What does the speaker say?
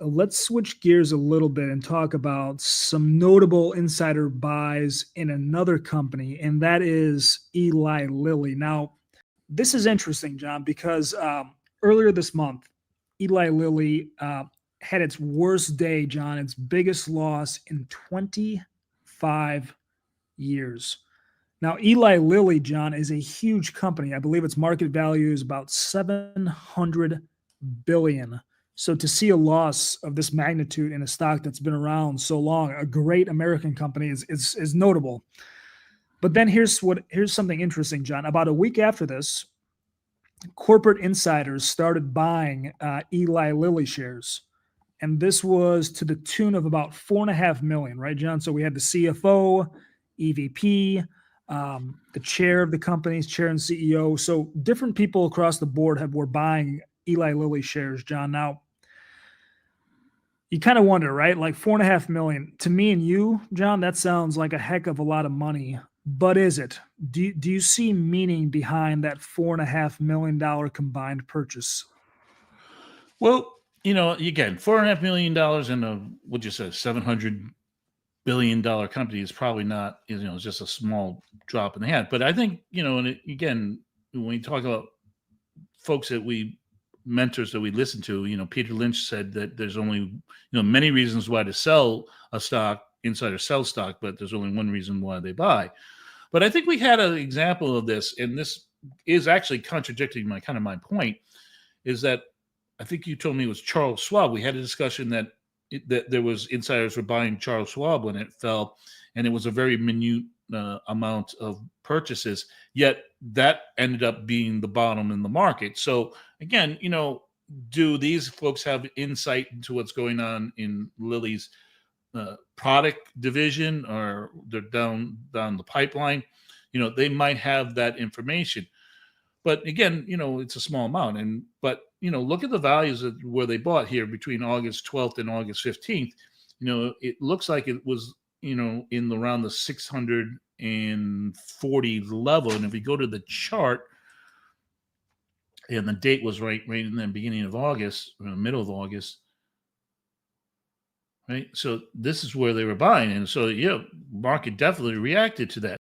let's switch gears a little bit and talk about some notable insider buys in another company, and that is Eli Lilly. Now, this is interesting, John, because earlier this month, Eli Lilly had its worst day, John, its biggest loss in 25 years. Now, Eli Lilly, John, is a huge company. I believe its market value is about 700 billion. So to see a loss of this magnitude in a stock that's been around so long, a great American company, is notable. But then here's something interesting, John. About a week after this, corporate insiders started buying Eli Lilly shares, and this was to the tune of about 4.5 million, right, John? So we had the CFO, EVP, the chair of the company's chair and CEO. So different people across the board were buying Eli Lilly shares, John. Now, you kind of wonder, right? Like 4.5 million to me and you, John, that sounds like a heck of a lot of money. But is it? Do you see meaning behind that $4.5 million combined purchase? Well, again, $4.5 million in a what you say $700 billion company is probably not, it's just a small drop in the hat. But I think, and again, when we talk about folks mentors that we listen to, Peter Lynch said that there's only, many reasons why to sell a stock, insider sell stock, but there's only one reason why they buy. But I think we had an example of this, and this is actually contradicting my point, is that I think you told me it was Charles Schwab. We had a discussion that there was insiders were buying Charles Schwab when it fell, and it was a very minute amount of purchases. Yet that ended up being the bottom in the market. So again, do these folks have insight into what's going on in Lilly's product division, or they're down the pipeline? They might have that information. But again, it's a small amount. But look at the values of where they bought here between August 12th and August 15th. It looks like it was, in around the 640 level. And if we go to the chart, and the date was right in the beginning of August, or in the middle of August, right? So this is where they were buying. And so, market definitely reacted to that.